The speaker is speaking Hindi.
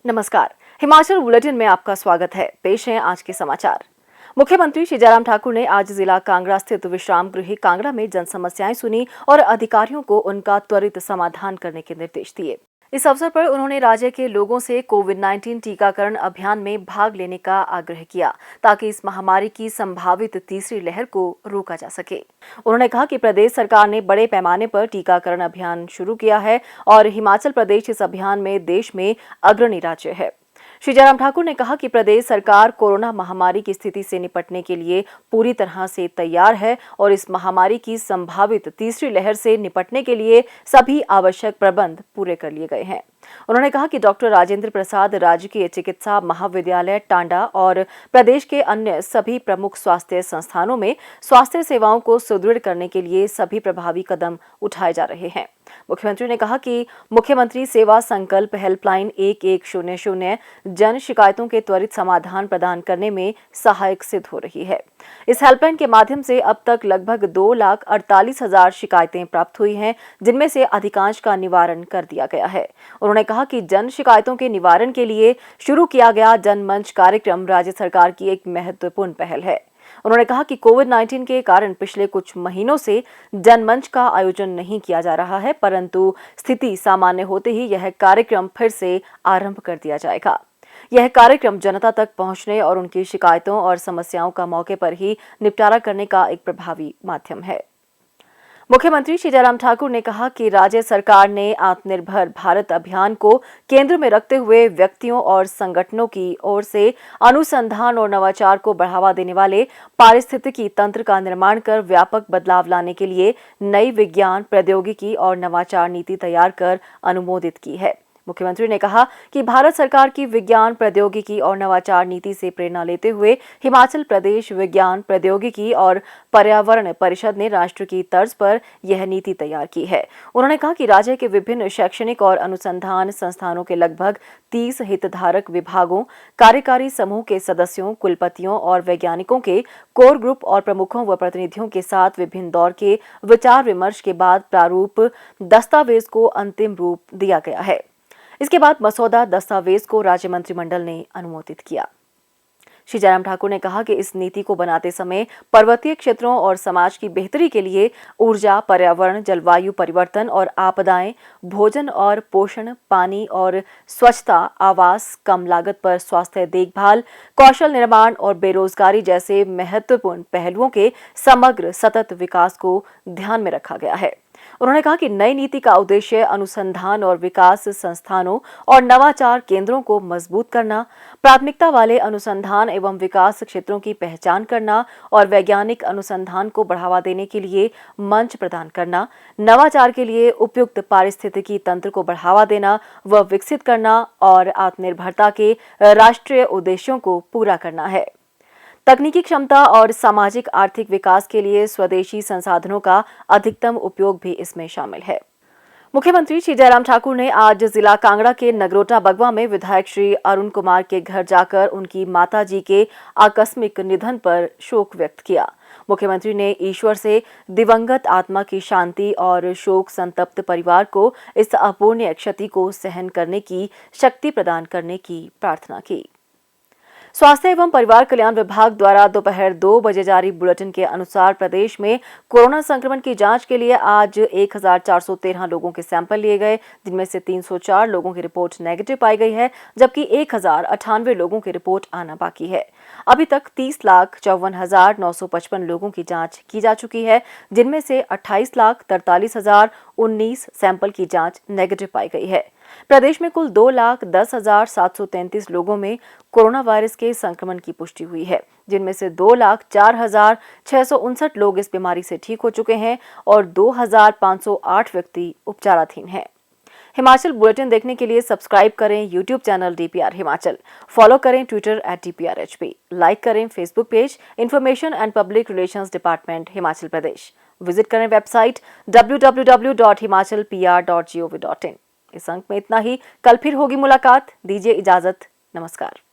नमस्कार। हिमाचल बुलेटिन में आपका स्वागत है। पेश है आज के समाचार। मुख्यमंत्री श्री जयराम ठाकुर ने आज जिला कांगड़ा स्थित विश्राम गृह कांगड़ा में जन समस्याएं सुनी और अधिकारियों को उनका त्वरित समाधान करने के निर्देश दिए। इस अवसर पर उन्होंने राज्य के लोगों से कोविड-19 टीकाकरण अभियान में भाग लेने का आग्रह किया ताकि इस महामारी की संभावित तीसरी लहर को रोका जा सके। उन्होंने कहा कि प्रदेश सरकार ने बड़े पैमाने पर टीकाकरण अभियान शुरू किया है और हिमाचल प्रदेश इस अभियान में देश में अग्रणी राज्य है। श्री जयराम ठाकुर ने कहा कि प्रदेश सरकार कोरोना महामारी की स्थिति से निपटने के लिए पूरी तरह से तैयार है और इस महामारी की संभावित तीसरी लहर से निपटने के लिए सभी आवश्यक प्रबंध पूरे कर लिए गए हैं। उन्होंने कहा कि डॉक्टर राजेंद्र प्रसाद राजकीय चिकित्सा महाविद्यालय टांडा और प्रदेश के अन्य सभी प्रमुख स्वास्थ्य संस्थानों में स्वास्थ्य सेवाओं को सुदृढ़ करने के लिए सभी प्रभावी कदम उठाए जा रहे हैं। मुख्यमंत्री ने कहा कि मुख्यमंत्री सेवा संकल्प हेल्पलाइन 1100 जन शिकायतों के त्वरित समाधान प्रदान करने में सहायक सिद्ध हो रही है। इस हेल्पलाइन के माध्यम से अब तक लगभग 2,48,000 शिकायतें प्राप्त हुई हैं, जिनमें से अधिकांश का निवारण कर दिया गया है। उन्होंने कहा कि जन शिकायतों के निवारण के लिए शुरू किया गया जनमंच कार्यक्रम राज्य सरकार की एक महत्वपूर्ण पहल है। उन्होंने कहा कि कोविड-19 के कारण पिछले कुछ महीनों से जनमंच का आयोजन नहीं किया जा रहा है, परंतु स्थिति सामान्य होते ही यह कार्यक्रम फिर से आरंभ कर दिया जाएगा। यह कार्यक्रम जनता तक पहुंचने और उनकी शिकायतों और समस्याओं का मौके पर ही निपटारा करने का एक प्रभावी माध्यम है। मुख्यमंत्री श्री जयराम ठाकुर ने कहा कि राज्य सरकार ने आत्मनिर्भर भारत अभियान को केंद्र में रखते हुए व्यक्तियों और संगठनों की ओर से अनुसंधान और नवाचार को बढ़ावा देने वाले पारिस्थितिकी तंत्र का निर्माण कर व्यापक बदलाव लाने के लिए नई विज्ञान, प्रौद्योगिकी और नवाचार नीति तैयार कर अनुमोदित की है। मुख्यमंत्री ने कहा कि भारत सरकार की विज्ञान, प्रौद्योगिकी और नवाचार नीति से प्रेरणा लेते हुए हिमाचल प्रदेश विज्ञान, प्रौद्योगिकी और पर्यावरण परिषद ने राष्ट्र की तर्ज पर यह नीति तैयार की है। उन्होंने कहा कि राज्य के विभिन्न शैक्षणिक और अनुसंधान संस्थानों के लगभग 30 हितधारक विभागों, कार्यकारी समूह के सदस्यों, कुलपतियों और वैज्ञानिकों के कोर ग्रुप और प्रमुखों व प्रतिनिधियों के साथ विभिन्न दौर के विचार विमर्श के बाद प्रारूप दस्तावेज को अंतिम रूप दिया गया है। इसके बाद मसौदा दस्तावेज को राज्य मंत्रिमंडल ने अनुमोदित किया। श्री जयराम ठाकुर ने कहा कि इस नीति को बनाते समय पर्वतीय क्षेत्रों और समाज की बेहतरी के लिए ऊर्जा, पर्यावरण, जलवायु परिवर्तन और आपदाएं, भोजन और पोषण, पानी और स्वच्छता, आवास, कम लागत पर स्वास्थ्य देखभाल, कौशल निर्माण और बेरोजगारी जैसे महत्वपूर्ण पहलुओं के समग्र सतत विकास को ध्यान में रखा गया है। उन्होंने कहा कि नई नीति का उद्देश्य अनुसंधान और विकास संस्थानों और नवाचार केंद्रों को मजबूत करना, प्राथमिकता वाले अनुसंधान एवं विकास क्षेत्रों की पहचान करना और वैज्ञानिक अनुसंधान को बढ़ावा देने के लिए मंच प्रदान करना, नवाचार के लिए उपयुक्त पारिस्थितिकी तंत्र को बढ़ावा देना व विकसित करना और आत्मनिर्भरता के राष्ट्रीय उद्देश्यों को पूरा करना है। तकनीकी क्षमता और सामाजिक आर्थिक विकास के लिए स्वदेशी संसाधनों का अधिकतम उपयोग भी इसमें शामिल है। मुख्यमंत्री श्री जयराम ठाकुर ने आज जिला कांगड़ा के नगरोटा बगवा में विधायक श्री अरुण कुमार के घर जाकर उनकी माताजी के आकस्मिक निधन पर शोक व्यक्त किया। मुख्यमंत्री ने ईश्वर से दिवंगत आत्मा की शांति और शोक संतप्त परिवार को इस अपूर्णीय क्षति को सहन करने की शक्ति प्रदान करने की प्रार्थना की। स्वास्थ्य एवं परिवार कल्याण विभाग द्वारा दोपहर 2 बजे जारी बुलेटिन के अनुसार प्रदेश में कोरोना संक्रमण की जांच के लिए आज 1,413 लोगों के सैंपल लिए गए, जिनमें से 304 लोगों की रिपोर्ट नेगेटिव पाई गई है, जबकि 1,098 लोगों की रिपोर्ट आना बाकी है। अभी तक 30,54,955 लोगों की जांच की जा चुकी है, जिनमें से 28,43,019 सैंपल की जांच नेगेटिव पाई गई है। प्रदेश में कुल 2,10,733 लोगों में कोरोना वायरस के संक्रमण की पुष्टि हुई है, जिनमें से 2,04,659 लोग इस बीमारी से ठीक हो चुके हैं और 2,508 व्यक्ति उपचाराधीन हैं। हिमाचल बुलेटिन देखने के लिए सब्सक्राइब करें YouTube channel DPR Himachal, follow करें ट्विटर @DPRHP, लाइक करें Facebook page information and public relations department Himachal Pradesh, visit करें वेबसाइट www.himachalpr.gov.in। इस अंक में इतना ही। कल फिर होगी मुलाकात। दीजिए इजाजत। नमस्कार।